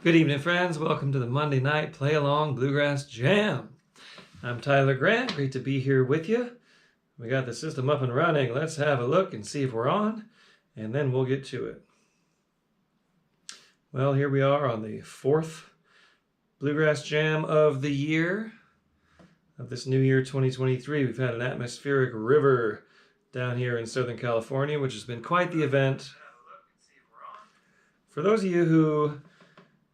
Good evening, friends. Welcome to the Monday night Playalong Bluegrass Jam. I'm Tyler Grant. Great to be here with you. We got the system up and running. Let's have a look and see if we're on, and then we'll get to it. Well, here we are on the fourth Bluegrass Jam of the year, of this new year 2023. We've had an atmospheric river down here in Southern California, which has been quite the event. For those of you who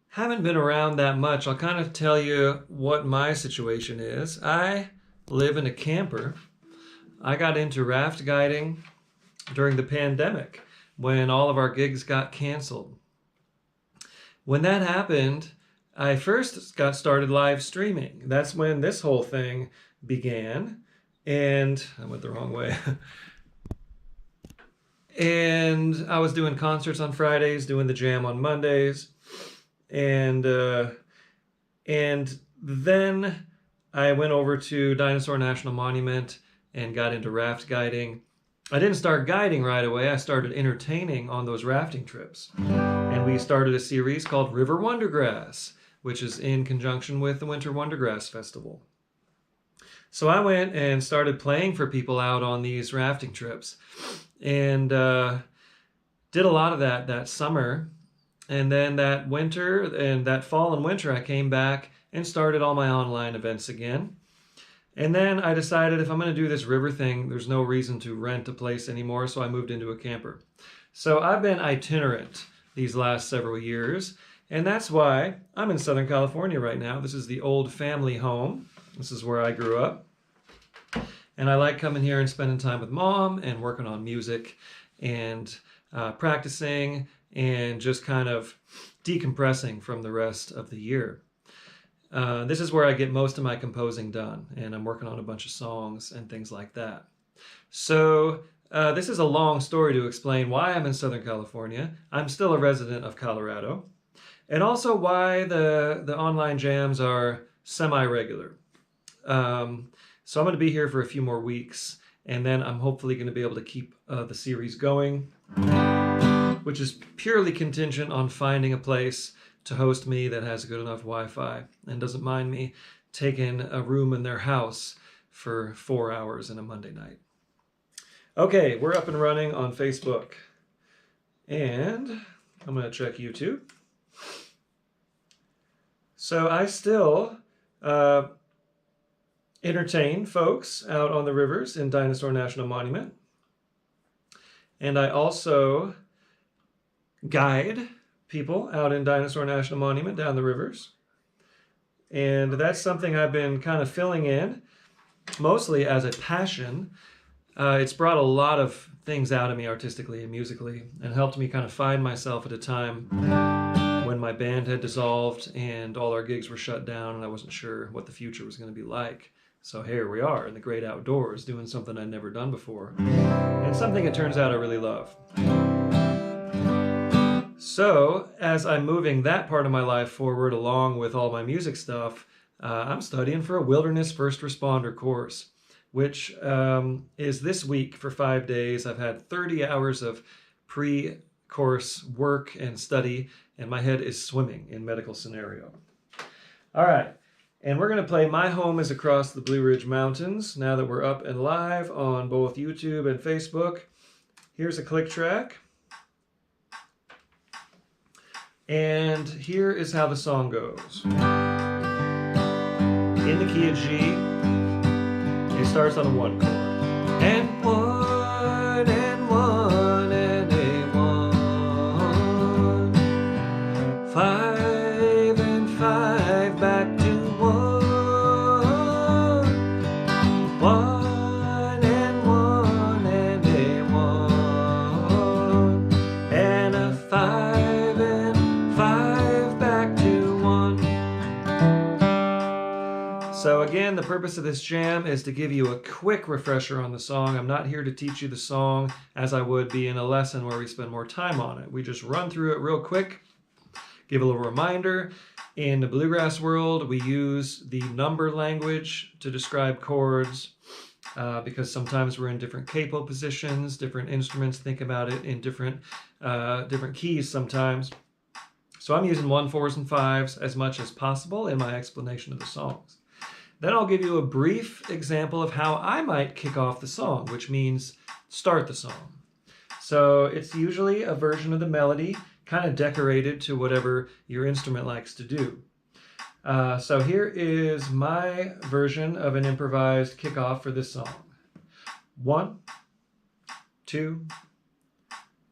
haven't been around that much, I'll kind of tell you what my situation is. I live in a camper. I got into raft guiding during the pandemic when all of our gigs got canceled. When that happened, I first got started live streaming. That's when this whole thing began. And I went the wrong way. And I was doing concerts on Fridays, doing the jam on Mondays. And then I went over to Dinosaur National Monument and got into raft guiding. I didn't start guiding right away. I started entertaining on those rafting trips. And we started a series called River Wondergrass, which is in conjunction with the Winter Wondergrass Festival. So I went and started playing for people out on these rafting trips and did a lot of that summer. And then that winter and that fall and winter, I came back and started all my online events again. And then I decided if I'm going to do this river thing, there's no reason to rent a place anymore, so I moved into a camper. So I've been itinerant these last several years, and that's why I'm in Southern California right now. This is the old family home. This is where I grew up. And I like coming here and spending time with Mom and working on music and practicing and just kind of decompressing from the rest of the year. This is where I get most of my composing done, and I'm working on a bunch of songs and things like that. So this is a long story to explain why I'm in Southern California. I'm still a resident of Colorado, and also why the online jams are semi-regular. So I'm going to be here for a few more weeks, and then I'm hopefully going to be able to keep the series going, which is purely contingent on finding a place to host me that has good enough Wi-Fi and doesn't mind me taking a room in their house for 4 hours in a Monday night. Okay, we're up and running on Facebook. And I'm going to check YouTube. So I still entertain folks out on the rivers in Dinosaur National Monument. And I also guide people out in Dinosaur National Monument down the rivers. And that's something I've been kind of filling in, mostly as a passion. It's brought a lot of things out of me artistically and musically, and helped me kind of find myself at a time when my band had dissolved and all our gigs were shut down and I wasn't sure what the future was going to be like. So here we are in the great outdoors doing something I'd never done before, and something it turns out I really love. So as I'm moving that part of my life forward along with all my music stuff, I'm studying for a wilderness first responder course, which is this week for 5 days. I've had 30 hours of pre-course work and study, and my head is swimming in medical scenario. All right. And we're going to play My Home is Across the Blue Ridge Mountains now that we're up and live on both YouTube and Facebook. Here's a click track. And here is how the song goes. In the key of G, it starts on a 1 chord. And 1 and 1 and a 1. 5 and 5 back to 1. 1 and 1 and a 1. And a 5 and 5 back to 1. So again, the purpose of this jam is to give you a quick refresher on the song. I'm not here to teach you the song as I would be in a lesson where we spend more time on it. We just run through it real quick, give a little reminder. In the bluegrass world, we use the number language to describe chords because sometimes we're in different capo positions, different instruments think about it in different keys sometimes. So I'm using 1/4s and 5s as much as possible in my explanation of the songs. Then I'll give you a brief example of how I might kick off the song, which means start the song. So it's usually a version of the melody, kind of decorated to whatever your instrument likes to do. So here is my version of an improvised kickoff for this song. 1, 2,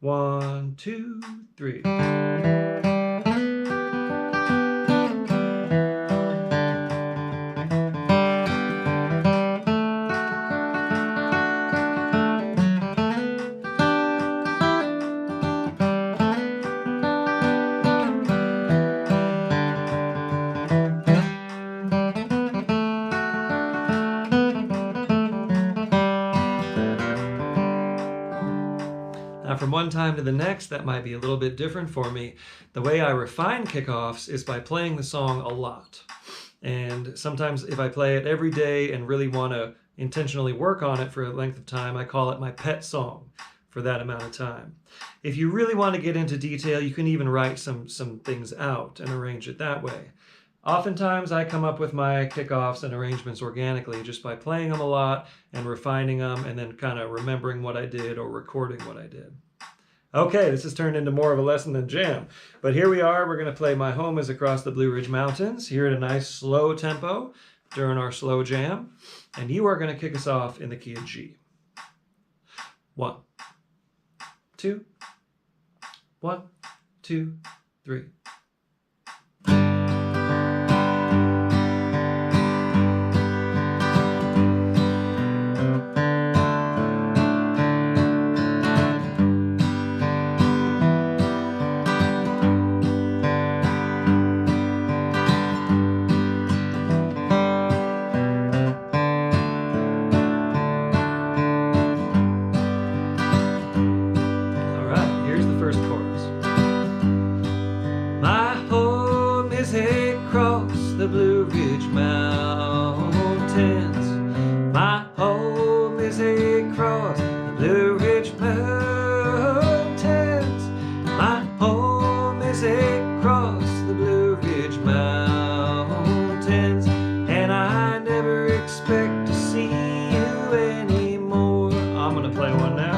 1, 2, 3. Now, from one time to the next, that might be a little bit different for me. The way I refine kickoffs is by playing the song a lot. And sometimes if I play it every day and really want to intentionally work on it for a length of time, I call it my pet song for that amount of time. If you really want to get into detail, you can even write some things out and arrange it that way. Oftentimes, I come up with my kickoffs and arrangements organically just by playing them a lot and refining them and then kind of remembering what I did or recording what I did. Okay, this has turned into more of a lesson than jam. But here we are. We're going to play My Home is Across the Blue Ridge Mountains here at a nice slow tempo during our slow jam. And you are going to kick us off in the key of G. 1, 2, 1, 2, 3. The Blue Ridge Mountains. My home is across the Blue Ridge Mountains. My home is across the Blue Ridge Mountains. And I never expect to see you anymore. I'm gonna play one now.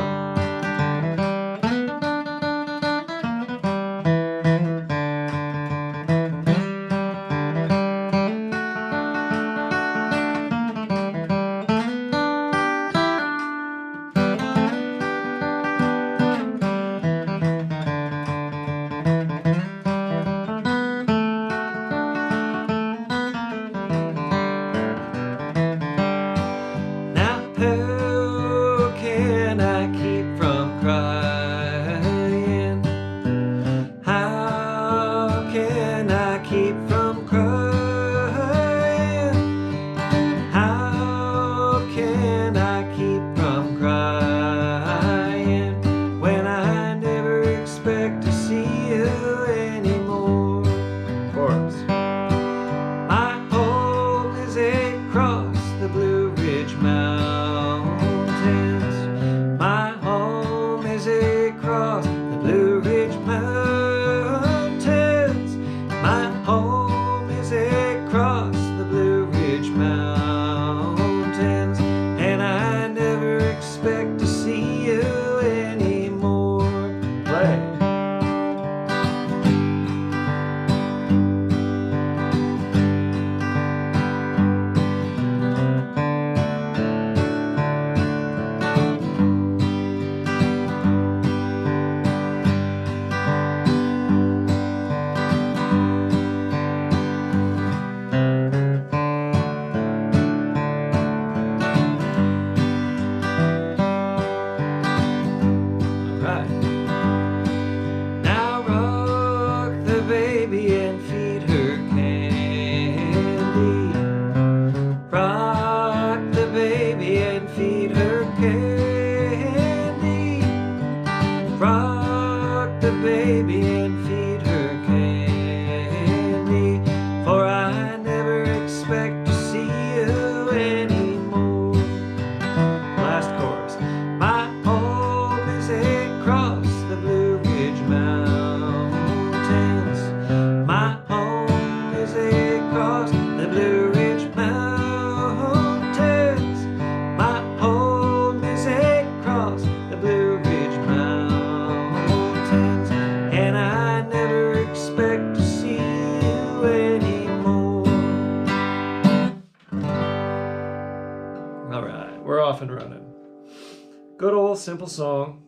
simple song.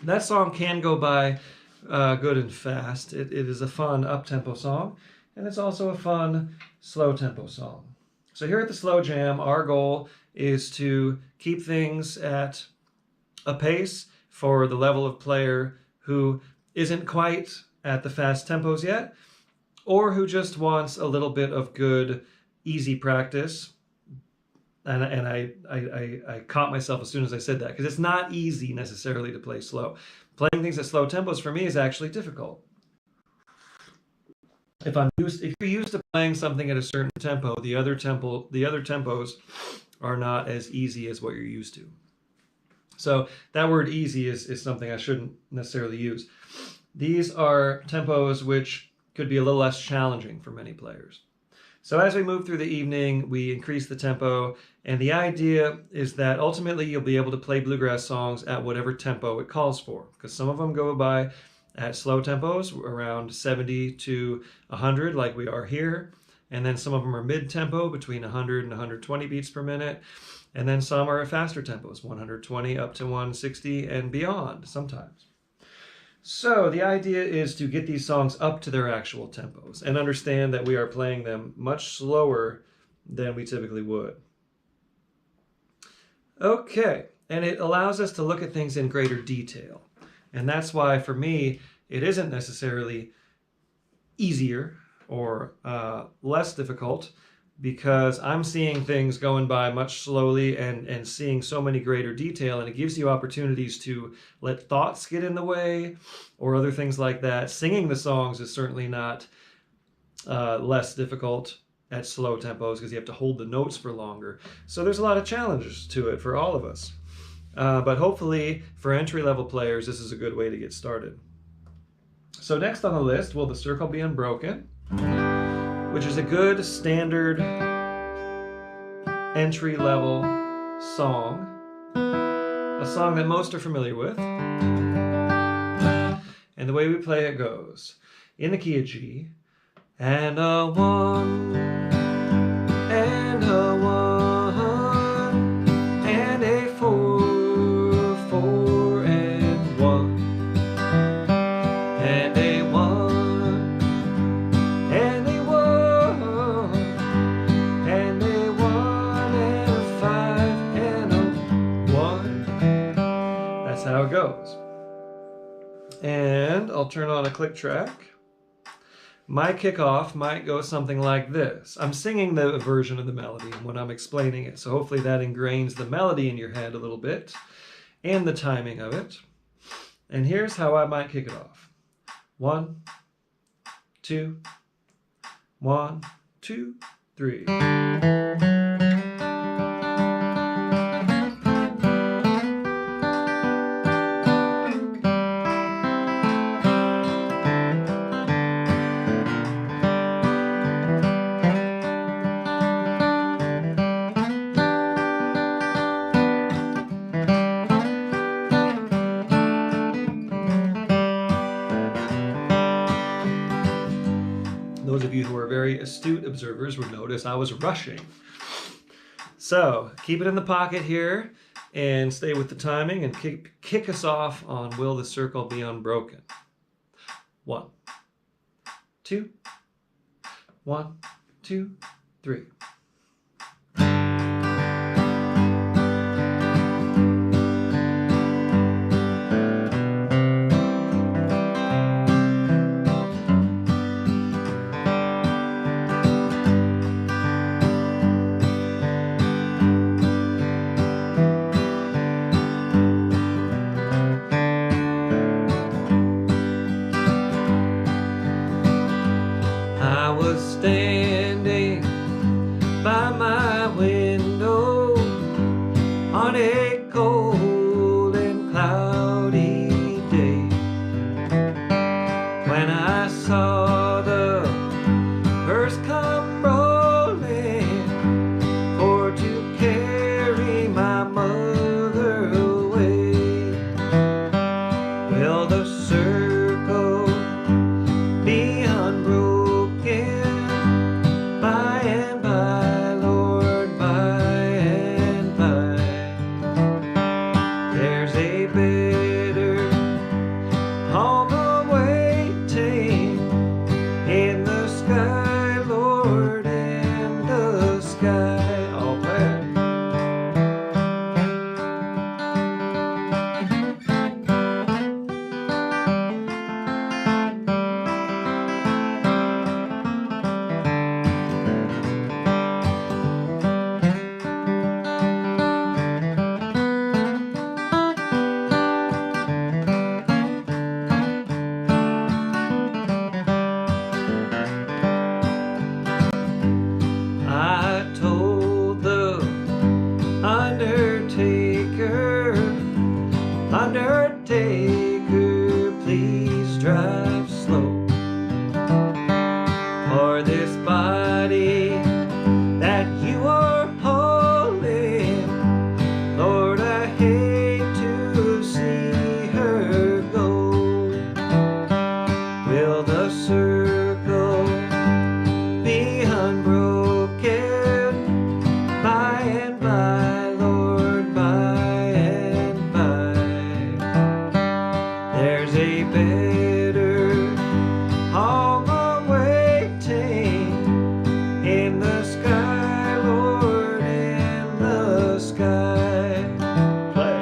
That song can go by good and fast. It is a fun up-tempo song, and it's also a fun slow-tempo song. So here at the Slow Jam, our goal is to keep things at a pace for the level of player who isn't quite at the fast tempos yet, or who just wants a little bit of good, easy practice. And I caught myself as soon as I said that, because it's not easy necessarily to play slow. Playing things at slow tempos for me is actually difficult. If you're used to playing something at a certain tempo, the other tempos are not as easy as what you're used to. So that word easy is something I shouldn't necessarily use. These are tempos which could be a little less challenging for many players. So as we move through the evening, we increase the tempo, and the idea is that ultimately you'll be able to play bluegrass songs at whatever tempo it calls for, because some of them go by at slow tempos, around 70 to 100, like we are here, and then some of them are mid-tempo, between 100 and 120 beats per minute, and then some are at faster tempos, 120 up to 160 and beyond sometimes. So the idea is to get these songs up to their actual tempos and understand that we are playing them much slower than we typically would. Okay, and it allows us to look at things in greater detail. And that's why, for me, it isn't necessarily easier or less difficult, because I'm seeing things going by much slowly and seeing so many greater detail, and it gives you opportunities to let thoughts get in the way or other things like that. Singing the songs is certainly not less difficult at slow tempos, because you have to hold the notes for longer. So there's a lot of challenges to it for all of us. But hopefully for entry-level players, this is a good way to get started. So next on the list, Will the Circle Be Unbroken?, which is a good standard entry-level song, a song that most are familiar with. And the way we play it goes, in the key of G, and a 1, and a 1, and a 4, 4 and 1, and a 1, and a 1, and a 1, and a 5, and a 1. That's how it goes. And I'll turn on a click track. My kickoff might go something like this. I'm singing the version of the melody when I'm explaining it, so hopefully that ingrains the melody in your head a little bit and the timing of it. And here's how I might kick it off. 1, 2, 1, 2, 3. Those of you who are very astute observers would notice I was rushing. So keep it in the pocket here and stay with the timing and kick us off on Will the Circle Be Unbroken? 1, 2, 1, 2, 3. I was standing by my window on a cold and cloudy day when I saw the hearse come rolling for to carry my mother away. Will the circle be unbroken? By and by, Lord, by and by. There's a drive slow. For this body that you are holding, Lord, I hate to see her go. Will the circle be unbroken by and by, Lord, by and by? There's a better home awaiting in the sky, Lord, in the sky. Play.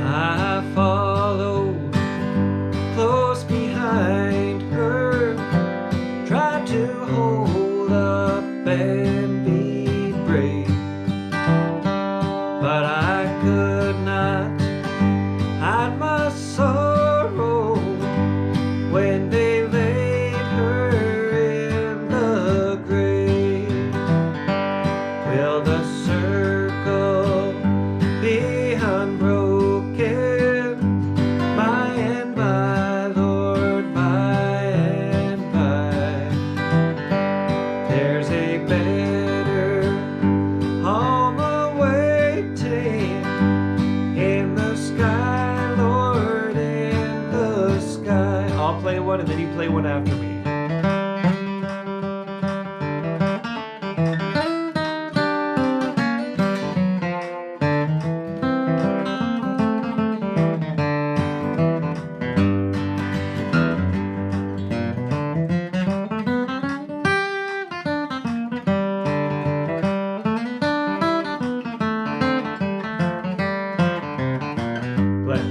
I follow close behind her, try to hold up and be brave, but I could not hide my sorrow when they laid her in the grave. Will the circle be unbroken by and by, Lord, by and by? There's a better home awaiting in the sky, Lord, in the sky. I'll play one and then you play one after me. Play.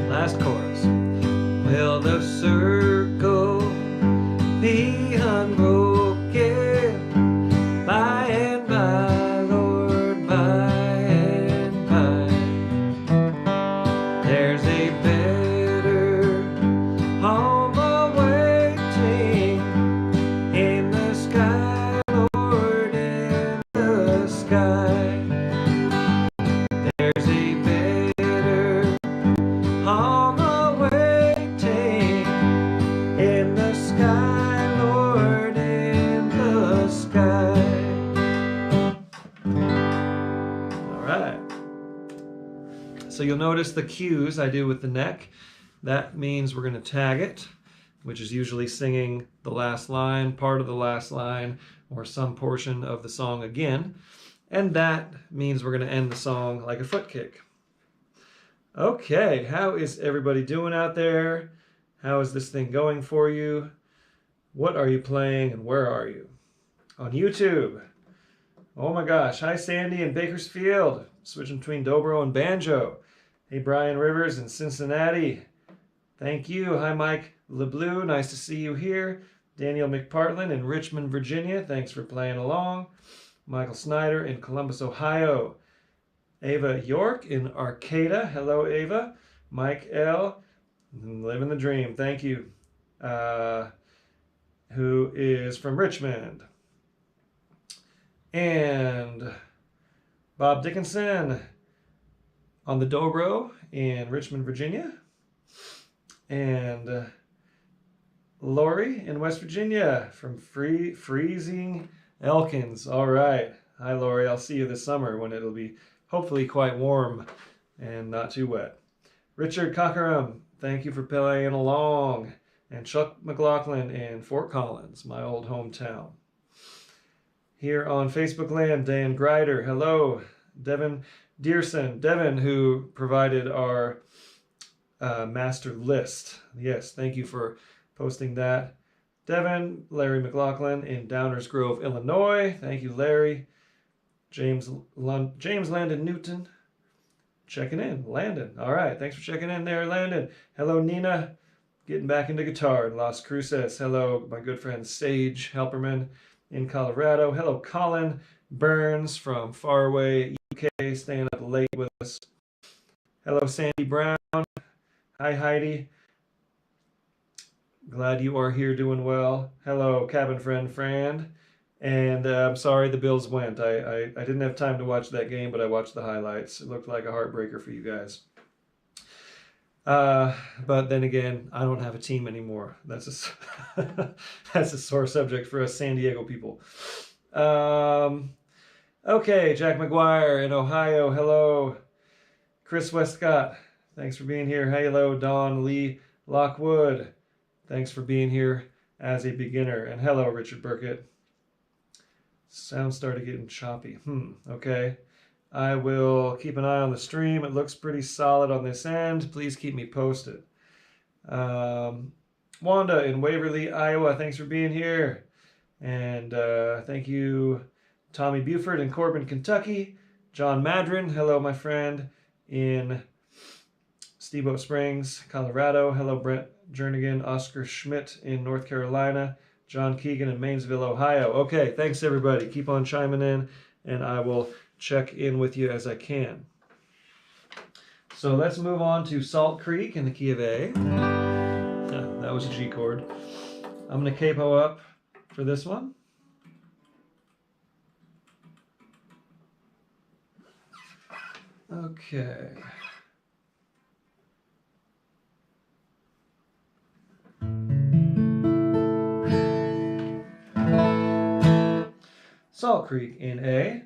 Last chorus. Will the circle be unbroken by and by, Lord, by and by? There's a better home awaiting in the sky, Lord, in the sky. There's a better home awaiting in the sky, Lord, in the sky. All right. So you'll notice the cues I do with the neck. That means we're going to tag it, which is usually singing the last line, part of the last line, or some portion of the song again. And that means we're going to end the song like a foot kick. Okay, how is everybody doing out there? How is this thing going for you? What are you playing and where are you? On YouTube. Oh my gosh, hi Sandy in Bakersfield. Switching between dobro and banjo. Hey Brian Rivers in Cincinnati. Thank you. Hi Mike LeBlue, nice to see you here. Daniel McPartland in Richmond, Virginia. Thanks for playing along. Michael Snyder in Columbus, Ohio. Ava York in Arcata. Hello, Ava. Mike L. Living the dream. Thank you. Who is from Richmond. And Bob Dickinson on the dobro in Richmond, Virginia. And Lori in West Virginia from Freezing Elkins. All right. Hi, Lori. I'll see you this summer when it'll be hopefully quite warm and not too wet. Richard Cockeram, thank you for playing along. And Chuck McLaughlin in Fort Collins, my old hometown. here on Facebook land. Dan Greider, hello. Devin Dearson, Devin, who provided our master list. Yes, thank you for posting that. Devin, Larry McLaughlin in Downers Grove, Illinois. Thank you, Larry. James Landon Newton, checking in. Landon, all right. Thanks for checking in there, Landon. Hello, Nina, getting back into guitar in Las Cruces. Hello, my good friend Sage Helperman in Colorado. Hello, Colin Burns from faraway UK, staying up late with us. Hello, Sandy Brown. Hi, Heidi. Glad you are here doing well. Hello, cabin friend Fran. And I'm sorry the Bills went. I didn't have time to watch that game, but I watched the highlights. It looked like a heartbreaker for you guys. But then again, I don't have a team anymore. That's a sore subject for us San Diego people. Okay, Jack McGuire in Ohio. Hello. Chris Westcott, thanks for being here. Hello, Don Lee Lockwood. Thanks for being here as a beginner. And hello, Richard Burkett. Sound started getting choppy. Okay. I will keep an eye on the stream. It looks pretty solid on this end. Please keep me posted. Wanda in Waverly, Iowa, thanks for being here. And thank you, Tommy Buford in Corbin, Kentucky. John Madron, hello, my friend, in Steamboat Springs, Colorado. Hello, Brent Jernigan, Oscar Schmidt in North Carolina. John Keegan in Mainsville, Ohio. Okay, thanks everybody. Keep on chiming in, and I will check in with you as I can. So let's move on to Salt Creek in the key of A. That was a G chord. I'm going to capo up for this one. Okay. Salt Creek in A.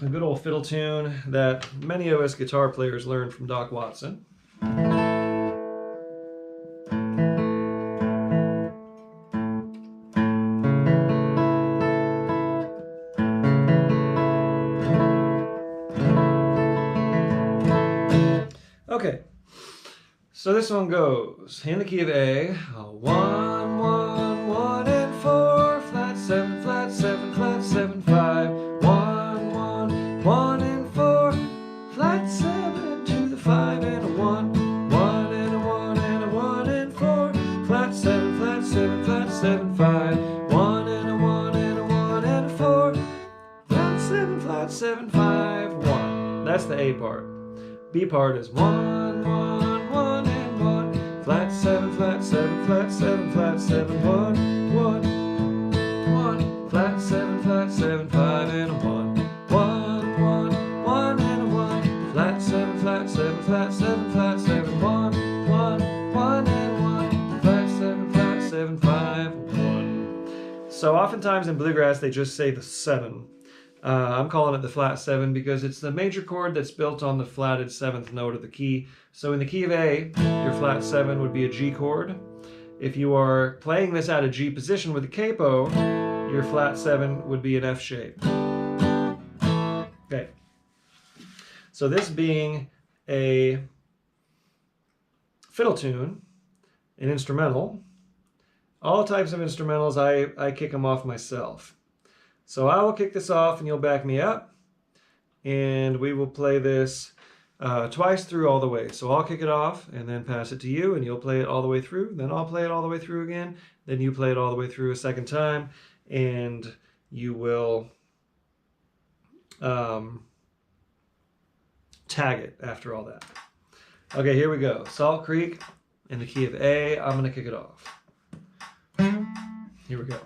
A good old fiddle tune that many of us guitar players learned from Doc Watson. Okay, so this one goes in the key of A. 1, 1, 1 and 4, flat 7, flat 7, flat 7, 5. 1, 1, 1 and 4, flat 7 to the 5 and a 1. 1 and a 1 and a 1 and 4, flat 7, flat 7, flat 7, 5. 1 and a 1 and a 1 and a 4, flat 7, flat 7, 5, 1. That's the A part. B part is 1, 1, 1 and 1, flat 7, flat 7, flat 7, flat 7, 1, 1, 1, flat 7, flat 7, 5 and a 1, 1, 1, 1 and a 1, flat 7, flat 7, flat 7, flat 7, 1, 1, 1 and 1, flat 7, flat 7, 5, 1. So oftentimes in bluegrass they just say the 7. I'm calling it the flat 7 because it's the major chord that's built on the flatted 7th note of the key. So in the key of A, your flat 7 would be a G chord. If you are playing this at a G position with a capo, your flat 7 would be an F shape. Okay. So this being a fiddle tune, an instrumental, all types of instrumentals, I kick them off myself. So I will kick this off and you'll back me up, and we will play this twice through all the way. So I'll kick it off and then pass it to you, and you'll play it all the way through. Then I'll play it all the way through again. Then you play it all the way through a second time, and you will tag it after all that. Okay, here we go. Salt Creek in the key of A. I'm going to kick it off. Here we go.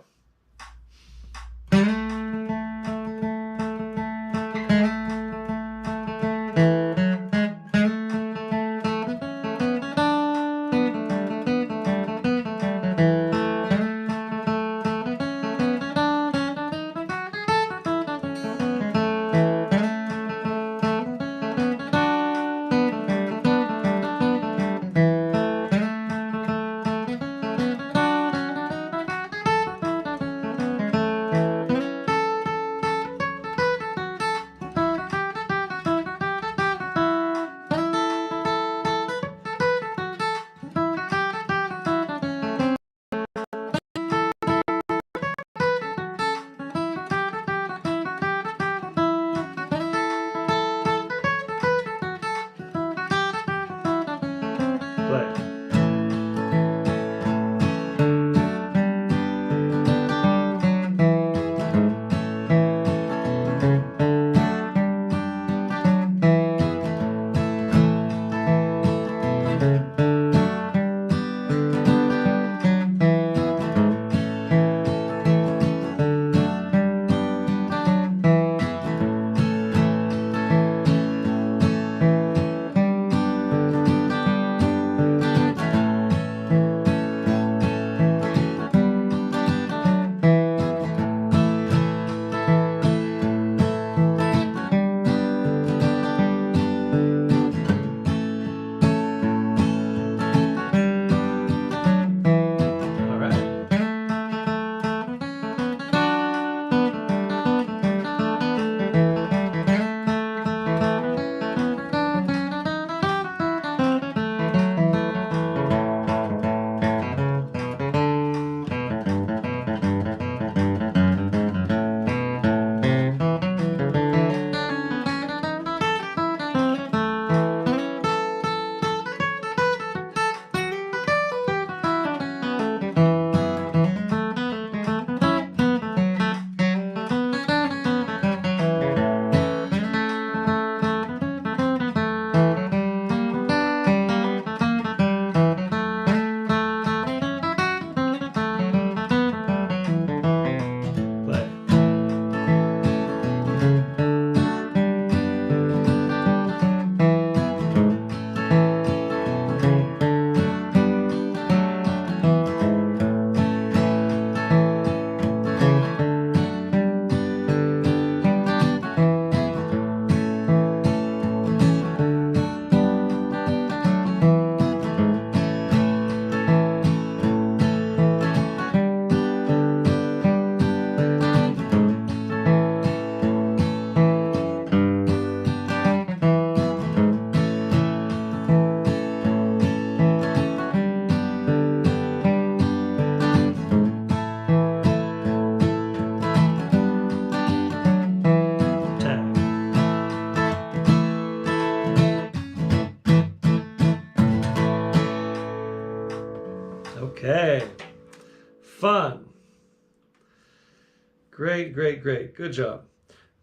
Great, great, great. Good job.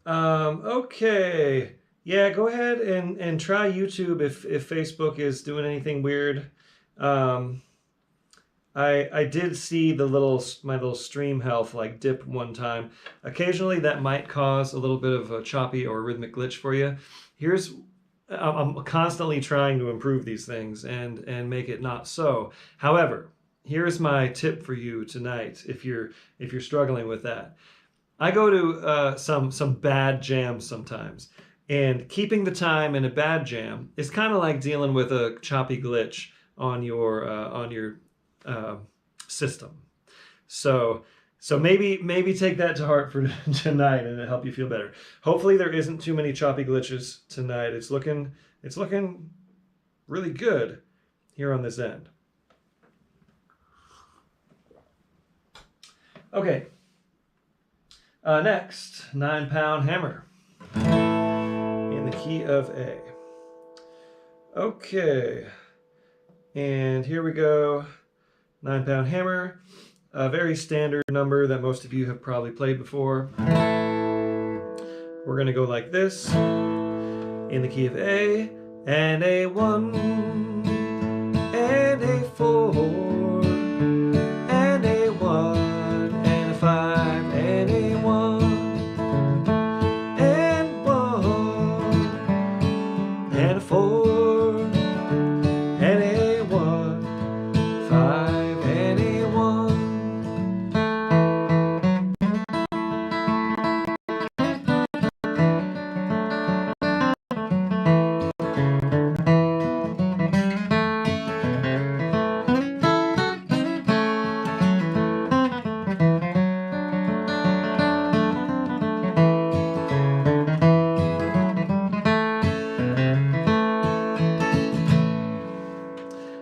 Okay. Yeah, go ahead and try YouTube if Facebook is doing anything weird. I did see my little stream health like dip one time. Occasionally that might cause a little bit of a choppy or rhythmic glitch for you. I'm constantly trying to improve these things and make it not so. However, here's my tip for you tonight if you're struggling with that. I go to some bad jams sometimes, and keeping the time in a bad jam is kind of like dealing with a choppy glitch on your system. So maybe take that to heart for tonight, and it'll help you feel better. Hopefully there isn't too many choppy glitches tonight. It's looking really good here on this end. Okay. Next, 9-pound hammer in the key of A. Okay, and here we go. 9-pound hammer, a very standard number that most of you have probably played before. We're going to go like this in the key of A, and a 1, and a 4, and a 1, and a 5, and a 1, and 1, and a 4, and a 1, 5, and a 1.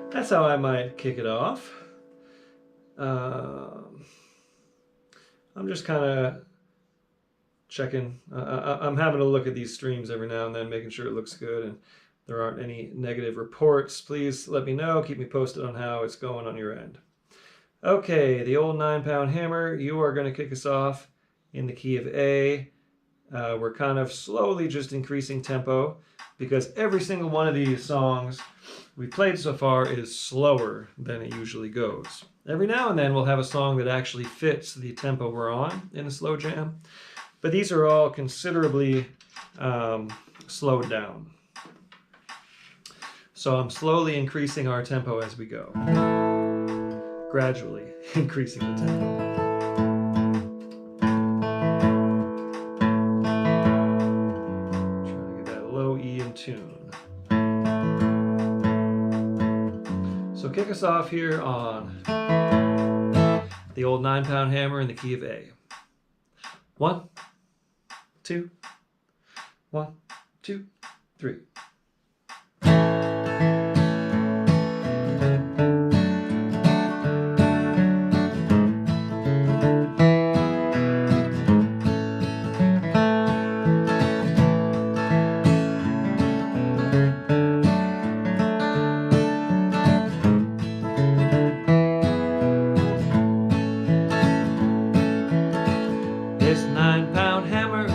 That's how I might kick it off. I'm just kind of checking. I'm having a look at these streams every now and then, making sure it looks good and there aren't any negative reports. Please let me know. Keep me posted on how it's going on your end. Okay, the old 9-pound hammer. You are going to kick us off in the key of A. We're kind of slowly just increasing tempo because every single one of these songs we've played so far is slower than it usually goes. Every now and then we'll have a song that actually fits the tempo we're on in a slow jam, but these are all considerably slowed down. So I'm slowly increasing our tempo as we go. Gradually increasing the tempo. Trying to get that low E in tune. So kick us off here on the old 9-pound hammer in the key of A. 1, 2, 1, 2, 3. This 9-pound hammer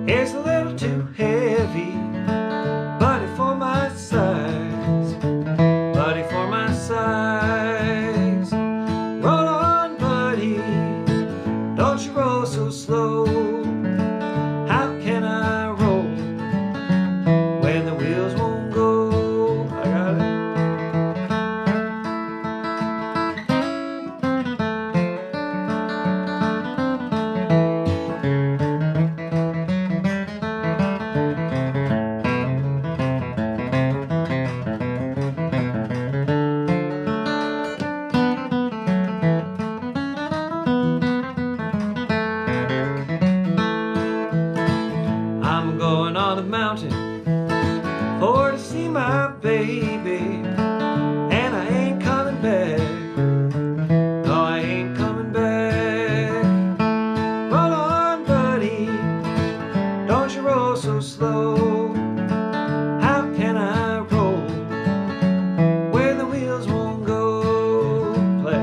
is a little too heavy, buddy for my size, buddy for my size. Roll on, buddy, don't you roll so slow. How can I roll when the wheels won't go? I got it. I'm going on the mountain for to see my baby, and I ain't coming back. No, I ain't coming back. Roll on, buddy, don't you roll so slow. How can I roll when the wheels won't go? Play.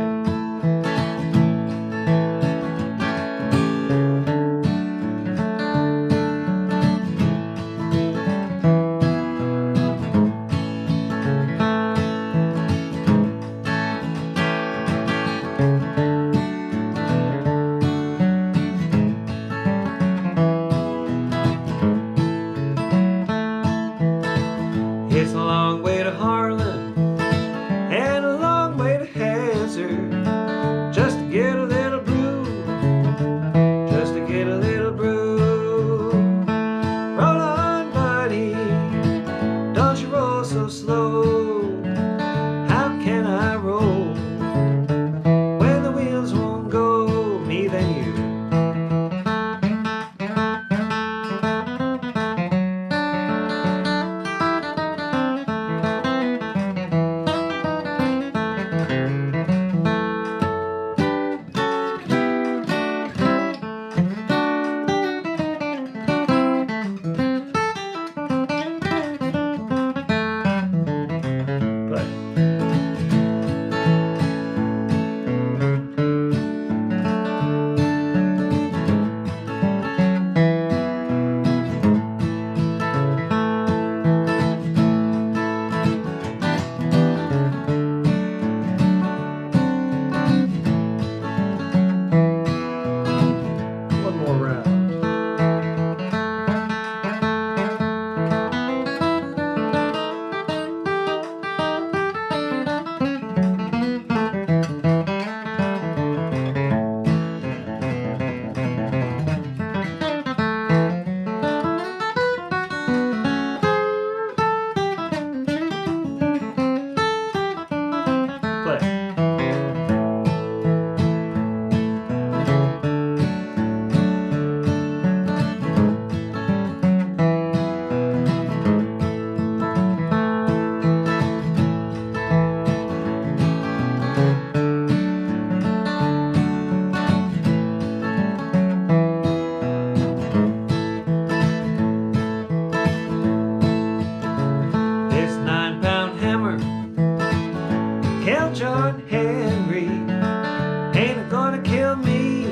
gonna kill me,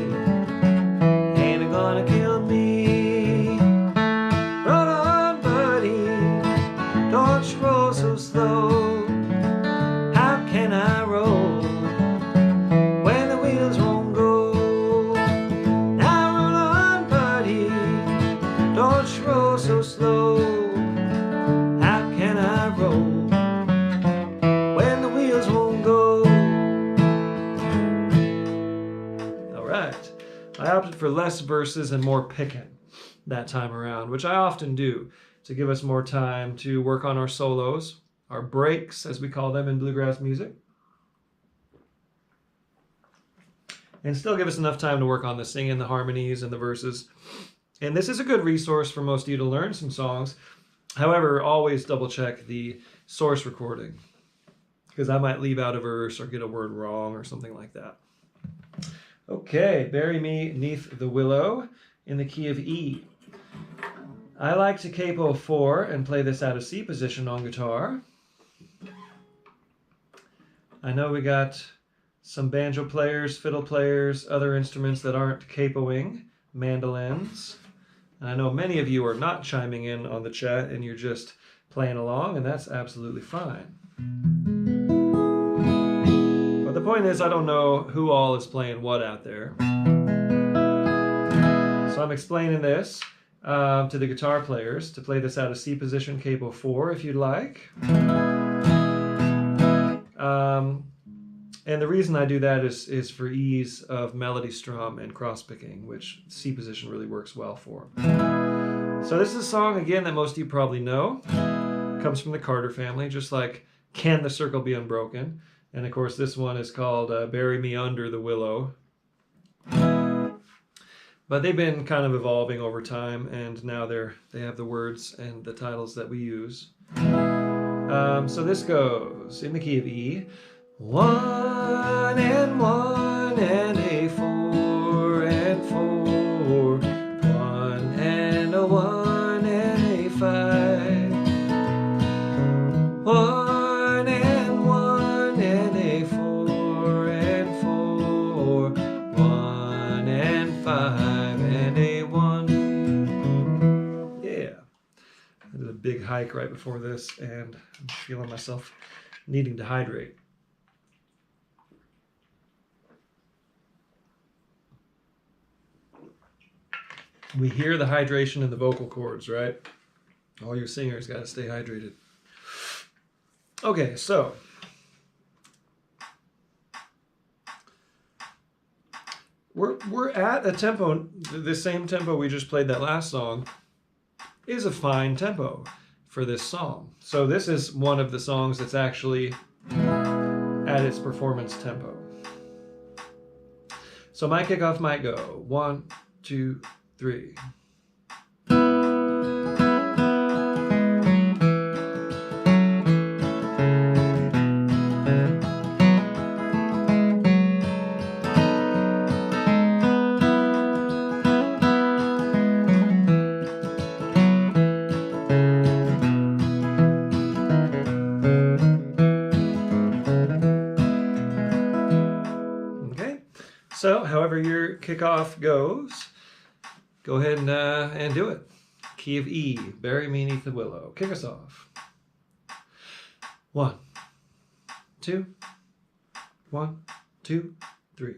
ain't it gonna kill me. Run on, buddy, don't you roll so slow. How can I roll when the wheels won't go? Now run on, buddy, don't you roll so slow. How can I roll when the wheels won't go? All right, I opted for less verses and more picking that time around, which I often do to give us more time to work on our solos, our breaks, as we call them in bluegrass music, and still give us enough time to work on the singing, the harmonies, and the verses. And this is a good resource for most of you to learn some songs. However, always double check the source recording, because I might leave out a verse or get a word wrong or something like that. Okay, Bury Me Neath the Willow in the key of E. I like to capo 4 and play this out of C position on guitar. I know we got some banjo players, fiddle players, other instruments that aren't capoing, mandolins. And I know many of you are not chiming in on the chat and you're just playing along, and that's absolutely fine. But the point is, I don't know who all is playing what out there. So I'm explaining this to the guitar players to play this out of C position, capo 4 if you'd like. And the reason I do that is for ease of melody strum and cross picking, which C position really works well for. So this is a song, again, that most of you probably know. It comes from the Carter family, just like Can the Circle Be Unbroken? And of course this one is called Bury Me Under the Willow. But they've been kind of evolving over time, and now they have the words and the titles that we use. So this goes in the key of E. 1 and 1 and a 4 and 4. 1 and a 1 and a 5. 1 and 1 and a 4 and 4. 1 and 5 and a 1. Yeah. I did a big hike right before this, and I'm feeling myself needing to hydrate. We hear the hydration in the vocal cords, right? All your singers got to stay hydrated. Okay, so we're at a tempo, the same tempo we just played that last song is a fine tempo for this song. So this is one of the songs that's actually at its performance tempo. So my kickoff might go 1, 2, 3. Okay, so however your kickoff goes, go ahead and do it. Key of E, Bury Me Neath the Willow. Kick us off. 1, 2, 1, 2, 3.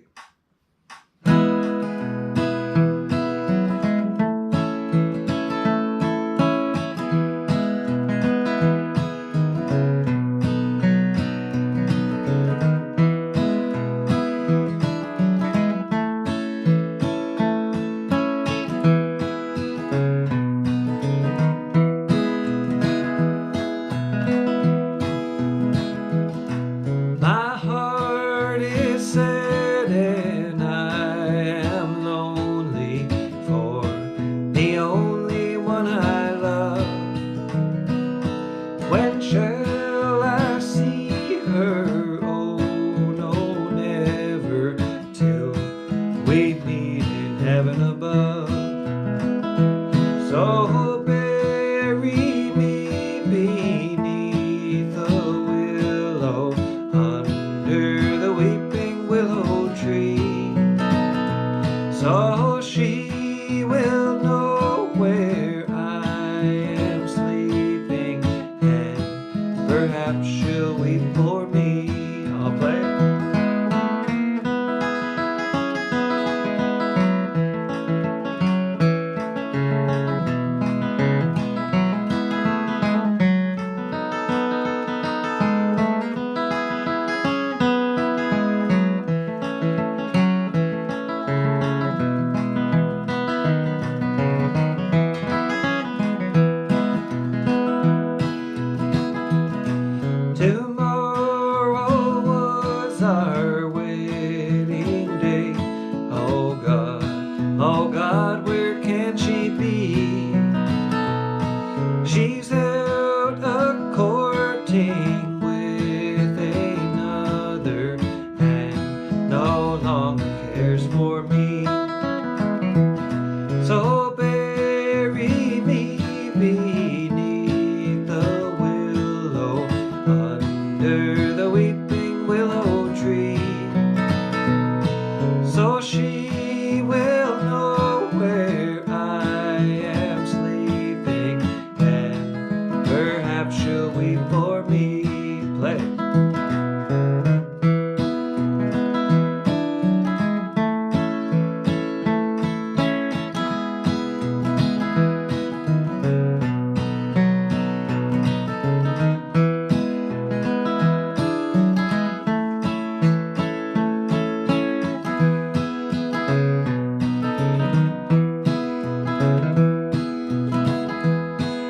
My heart is sad So she will know where I am sleeping, and perhaps she'll weep for me. I'll play it. Tomorrow was our wedding day. Oh God, where can she be? She's out a-courting with another, and no longer cares for me. So bury me beneath the willow, under the weeping willow tree, so she will know where I am sleeping, and perhaps she'll weep for me. Play.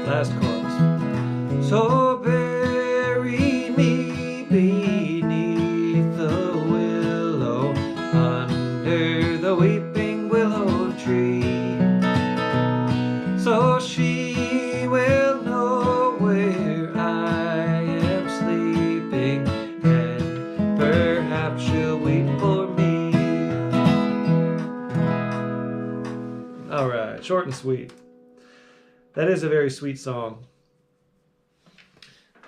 Last chorus. So bury me beneath the willow, under the weeping willow tree, so she will know where I am sleeping, and perhaps she'll weep for me. All right, short and sweet. That is a very sweet song.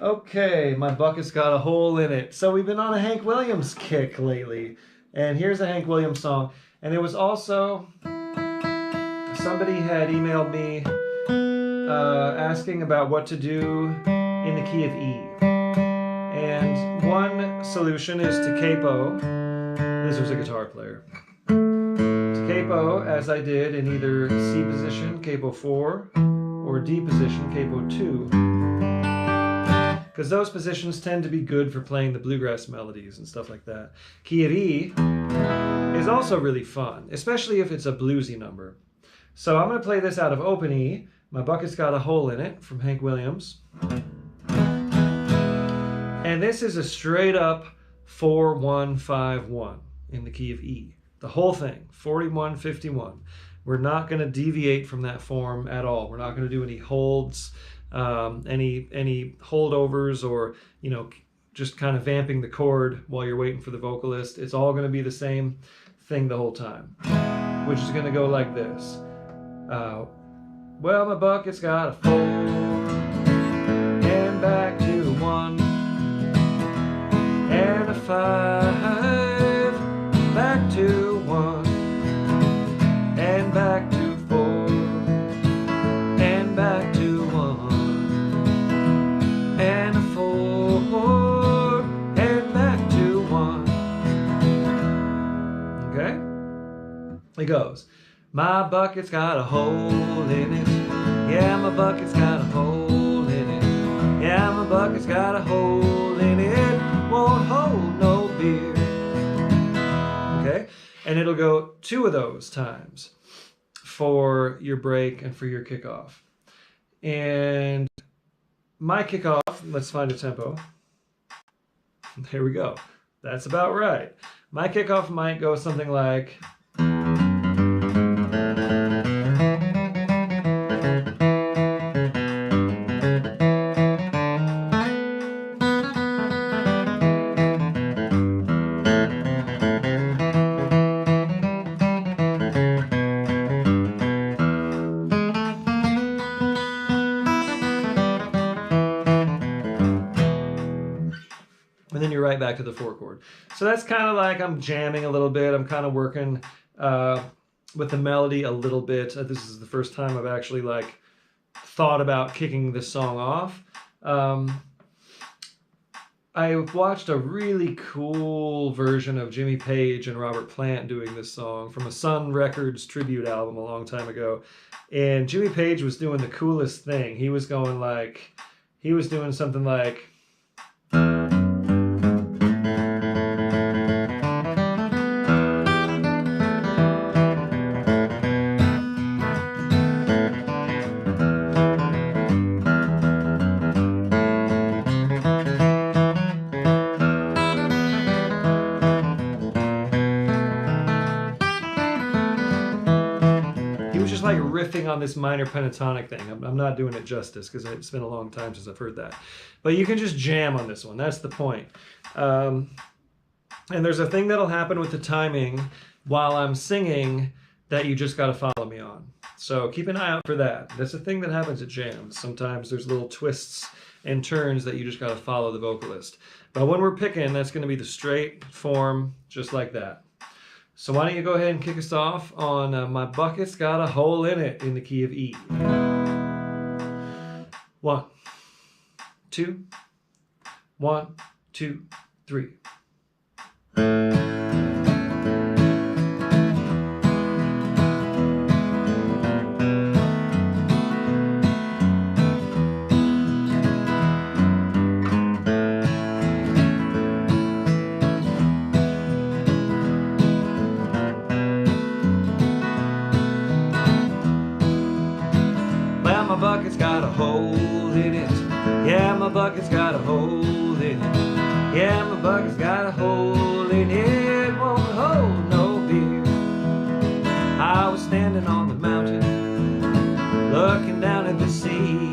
Okay, my bucket's got a hole in it. So we've been on a Hank Williams kick lately. And here's a Hank Williams song. And it was also, somebody had emailed me asking about what to do in the key of E. And one solution is to capo. This was a guitar player. To capo, as I did, in either C position, capo 4, or D position, capo 2, because those positions tend to be good for playing the bluegrass melodies and stuff like that. Key of E is also really fun, especially if it's a bluesy number. So I'm going to play this out of open E. My bucket's got a hole in it, from Hank Williams. And this is a straight up 4-1-5-1 in the key of E. The whole thing, 41-51. We're not going to deviate from that form at all. We're not going to do any holds, any holdovers, or just kind of vamping the chord while you're waiting for the vocalist. It's all going to be the same thing the whole time, which is going to go like this. Well, my bucket's got a 4, and back to 1, and a 5, back to 1. And back to 4, and back to 1, and a 4, and back to 1. Okay? It goes. My bucket's got a hole in it. Yeah, my bucket's got a hole in it. Yeah, my bucket's got a hole in it. Won't hold no beer. Okay? And it'll go 2 of those times for your break and for your kickoff. And my kickoff, let's find a tempo. There we go. That's about right. My kickoff might go something like... and then you're right back to the 4 chord. So that's kind of like I'm jamming a little bit. I'm kind of working with the melody a little bit. This is the first time I've actually like thought about kicking this song off. I watched a really cool version of Jimmy Page and Robert Plant doing this song from a Sun Records tribute album a long time ago. And Jimmy Page was doing the coolest thing. He was doing something like, riffing on this minor pentatonic thing. I'm not doing it justice because it's been a long time since I've heard that. But you can just jam on this one. That's the point. And there's a thing that'll happen with the timing while I'm singing that you just got to follow me on. So keep an eye out for that. That's a thing that happens at jams. Sometimes there's little twists and turns that you just got to follow the vocalist. But when we're picking, that's going to be the straight form, just like that. So why don't you go ahead and kick us off on My Bucket's Got a Hole in It in the key of E. 1, 2, 1, 2, 3. My bucket's got a hole in it. Yeah, my bucket's got a hole in it. Yeah, my bucket's got a hole in it. Won't hold no beer. I was standing on the mountain, looking down at the sea.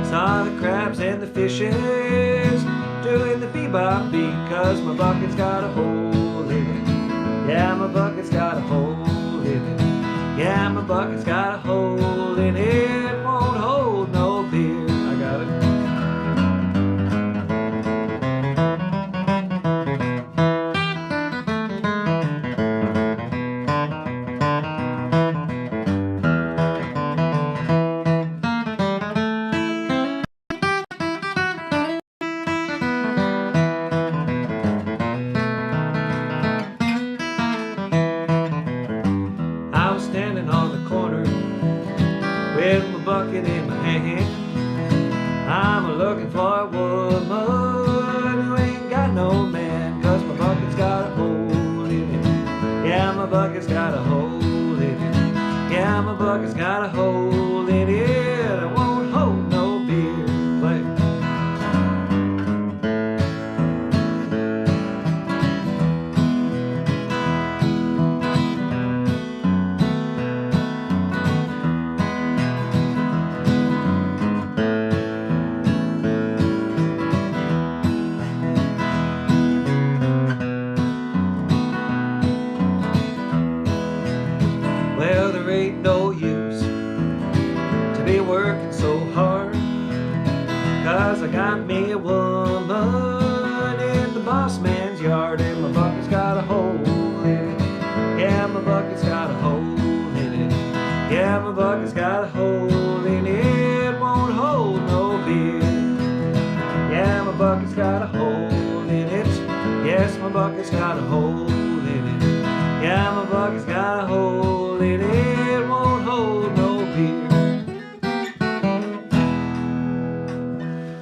Saw the crabs and the fishes doing the bebop beat. 'Cause my bucket's got a hole in it. Yeah, my bucket's got a hole in it. Yeah, my bucket's got a hole in it. Won't hold no beer. I got it. I was standing on the corner with my bucket in my hand. I'm looking for a woman who ain't got no man. 'Cause my bucket's got a hole in it. Yeah, my bucket's got a hole in it. Yeah, my bucket's got a hole in it. I won't hold no beer. Play. Well, there ain't no use to be working so hard, 'cause I got me a woman in the boss man's yard. And my bucket's got a hole in it. Yeah, my bucket's got a hole in it. Yeah, my bucket's got a hole in it. Won't hold no beer. Yeah, my bucket's got a hole in it. Yes, my bucket's got a hole in it. Yeah, my bucket's got a hole in it. Won't hold no beer.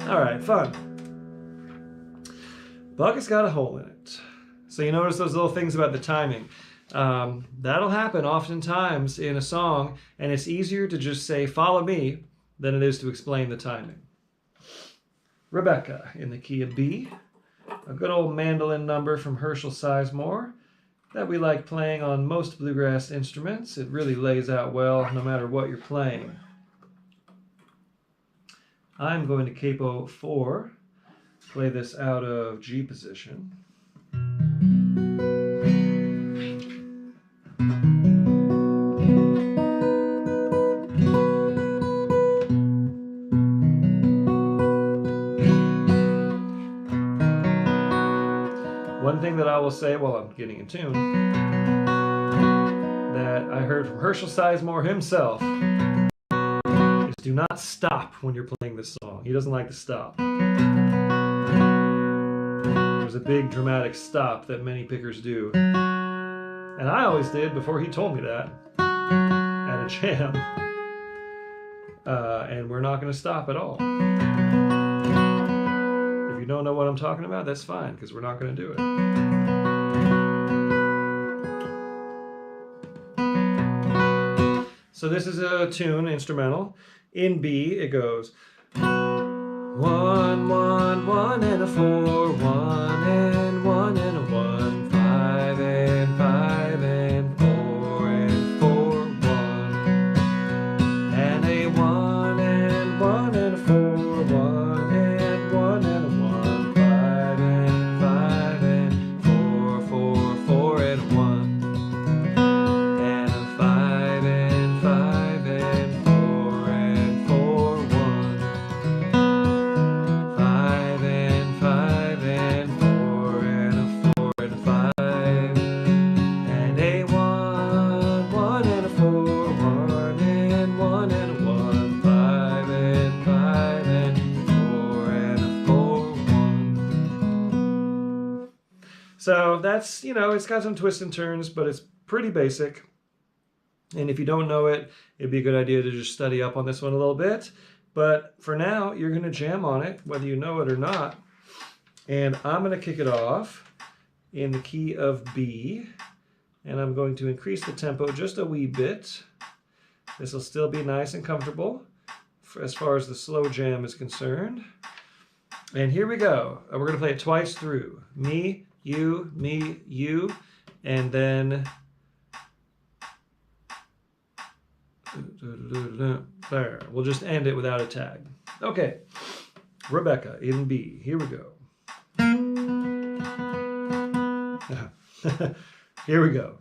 Alright, fun. Bucket's got a hole in it. So you notice those little things about the timing. That'll happen oftentimes in a song, and it's easier to just say, follow me, than it is to explain the timing. Rebecca in the key of B. A good old mandolin number from Herschel Sizemore that we like playing on most bluegrass instruments. It really lays out well no matter what you're playing. I'm going to capo 4, play this out of G position. One thing that I will say while I'm getting in tune, that word from Herschel Sizemore himself is do not stop when you're playing this song. He doesn't like to stop. There's a big dramatic stop that many pickers do. And I always did before he told me that at a jam. And we're not going to stop at all. If you don't know what I'm talking about, that's fine, because we're not going to do it. So this is a tune, instrumental. In B, it goes 1, 1, 1 and a 4, 1 and 1 and a 1, 5 and 5 and 4 and 4, 1, and a 1 and 1 and a 4, 1 and 1 and a 1, 5 and 5 and 4, 4, 4 and a 1, and a 5 and 5 and 4 and 4, 1, 5 and 5 and 4 and a 4 and a 5, and a 1, 1 and a 4, 1 and 1 and a 1, 5 and 5 and 4 and a 4, 1. So that's, it's got some twists and turns, but it's pretty basic. And if you don't know it, it'd be a good idea to just study up on this one a little bit. But for now, you're going to jam on it, whether you know it or not. And I'm going to kick it off in the key of B. And I'm going to increase the tempo just a wee bit. This will still be nice and comfortable as far as the slow jam is concerned. And here we go. We're going to play it twice through. Me, you, and then there. We'll just end it without a tag. Okay. Rebecca in B. Here we go. Here we go.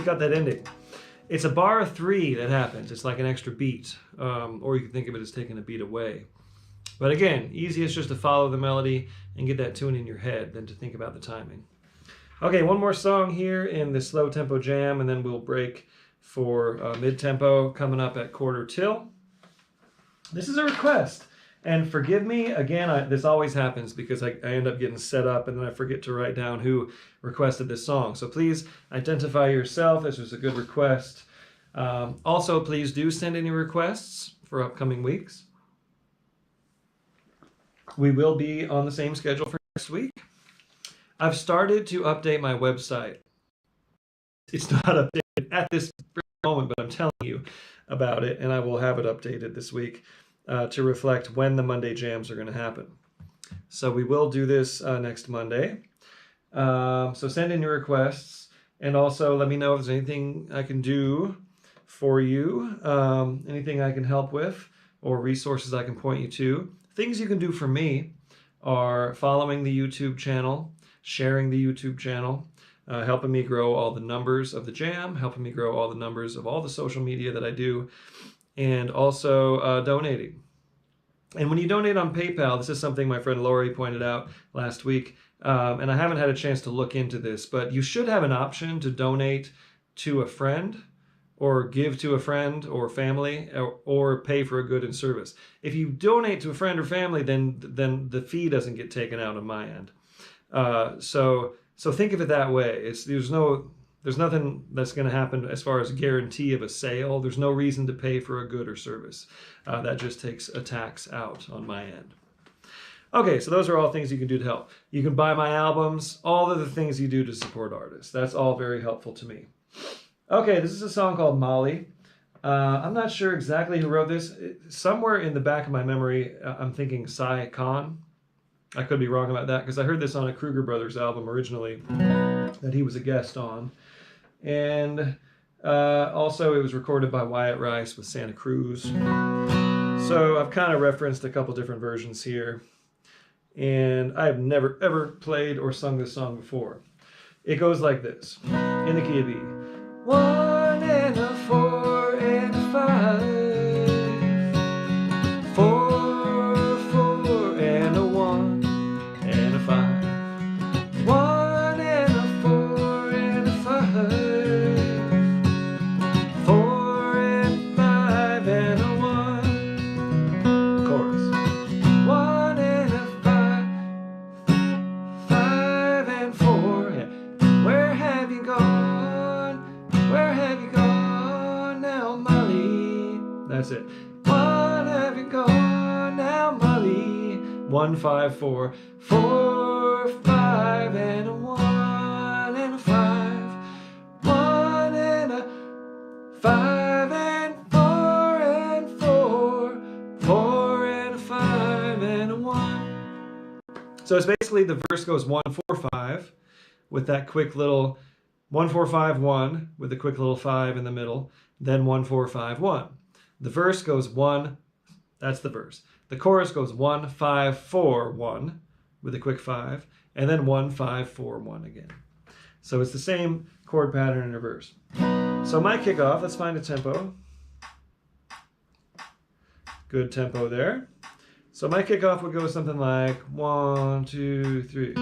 got that ending. It's a bar 3 that happens. It's like an extra beat, or you can think of it as taking a beat away. But again, easiest just to follow the melody and get that tune in your head than to think about the timing. Okay, one more song here in the slow tempo jam, and then we'll break for mid-tempo coming up at quarter till. This is a request. And forgive me, again, this always happens because I end up getting set up and then I forget to write down who requested this song. So please identify yourself. This was a good request. Also, please do send any requests for upcoming weeks. We will be on the same schedule for next week. I've started to update my website. It's not updated at this moment, but I'm telling you about it, and I will have it updated this week. To reflect when the Monday jams are going to happen. So we will do this next Monday. So send in your requests, and also let me know if there's anything I can do for you, anything I can help with, or resources I can point you to. Things you can do for me are following the YouTube channel, sharing the YouTube channel, helping me grow all the numbers of the jam, helping me grow all the numbers of all the social media that I do, and also donating. And when you donate on PayPal, this is something my friend Lori pointed out last week, and I haven't had a chance to look into this, but you should have an option to donate to a friend or give to a friend or family or pay for a good and service. If you donate to a friend or family, then the fee doesn't get taken out on my end. So think of it that way. There's nothing that's going to happen as far as a guarantee of a sale. There's no reason to pay for a good or service. That just takes a tax out on my end. Okay, so those are all things you can do to help. You can buy my albums, all of the things you do to support artists. That's all very helpful to me. Okay, this is a song called Molly. I'm not sure exactly who wrote this. Somewhere in the back of my memory, I'm thinking Cy Khan. I could be wrong about that because I heard this on a Kruger Brothers album originally that he was a guest on. And also it was recorded by Wyatt Rice with Santa Cruz. So I've kind of referenced a couple different versions here. And I have never ever played or sung this song before. It goes like this, in the key of B. 1 and a 4 and a 5. 4, 4 and a 1 and a 5. 1 and a 4 and a 5. 4 and 5 and a 1. Chorus. 1 and a 5. 5 and 4. Yeah. Where have you gone? Where have you gone now, Molly? That's it. What have you gone now, Molly? 1, 5, 4. 4, 5 and a 1 and a 5. 1 and a 5 and 4 and 4. 4 and a 5 and a 1. So it's basically the verse goes 1, 4, 5 with that quick little 1, 4, 5, 1 with a quick little 5 in the middle, then 1, 4, 5, 1. The verse goes 1, that's the verse. The chorus goes 1, 5, 4, 1 with a quick 5, and then 1, 5, 4, 1 again. So it's the same chord pattern in reverse. So my kickoff, let's find a tempo. Good tempo there. So my kickoff would go something like 1, 2, 3.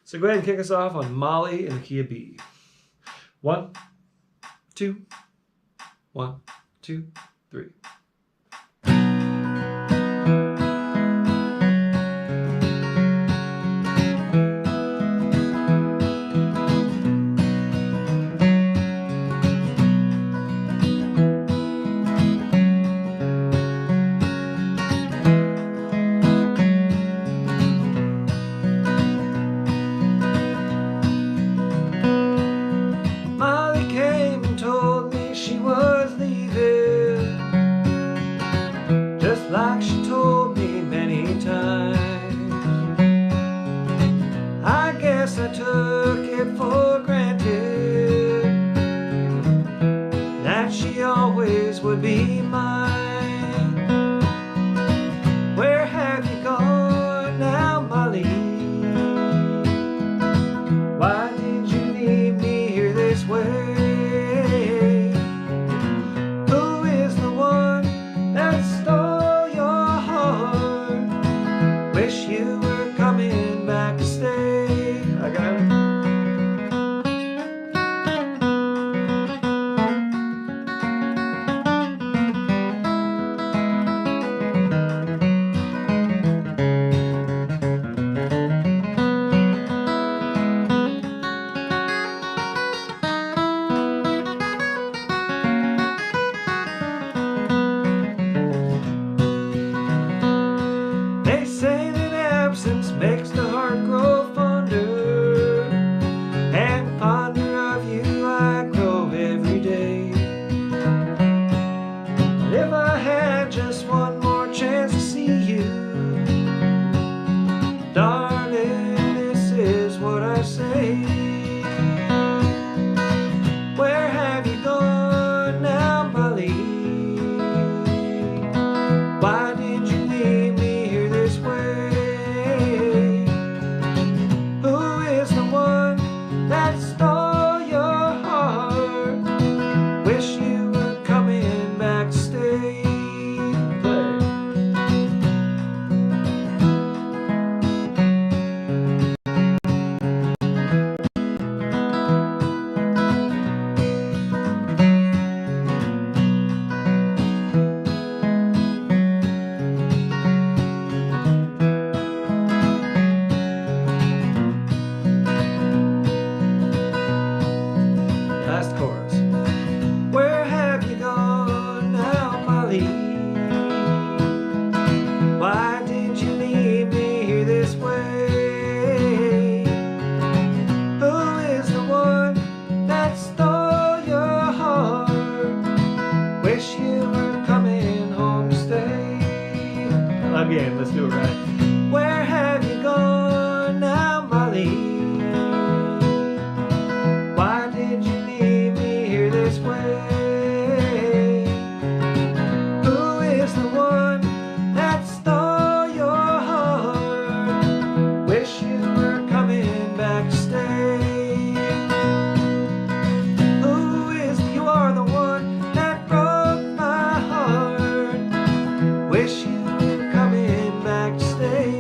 So go ahead and kick us off on Molly in the key of B. 1, 2, 1, 2, 3. I took it for granted that she always would be mine. Where have you gone now, Molly? Why did you leave me here this way? Who is the one that stole your heart? Wish you were coming back to stay. I got it. They say that absence makes the heart grow fonder, and fonder of you I grow every day. But if I had just one more chance to see you, darling, this is what I say. Where have you gone now, Molly? Why did you leave me here this way? Who is the one that stole your heart? Wish you were coming back to stay. Play. Last chorus. Where have you gone now, Molly? Why did you leave me here this way? Who is the one that stole your heart? Wish you were coming home to stay. Again, let's do it right. Where have you gone now, Molly? Why did you leave me here this way? Who is the one that stole your heart? Wish you were coming back to stay. Who is you are the one that broke my heart? Wish you were coming back to stay.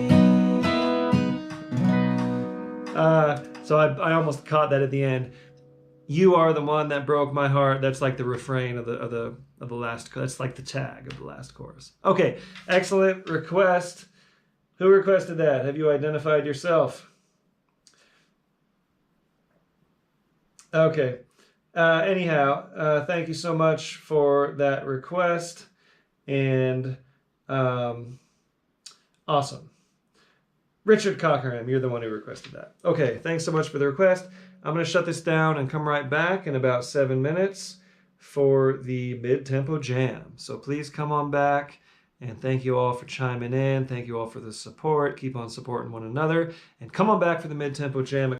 So I almost caught that at the end. You are the one that broke my heart. That's like the refrain of the last. That's like the tag of the last chorus. Okay, excellent request. Who requested that? Have you identified yourself? Okay. Anyhow, thank you so much for that request, and awesome. Richard Cockerham, you're the one who requested that. Okay, thanks so much for the request. I'm going to shut this down and come right back in about 7 minutes for the mid-tempo jam. So please come on back, and thank you all for chiming in. Thank you all for the support. Keep on supporting one another, and come on back for the mid-tempo jam.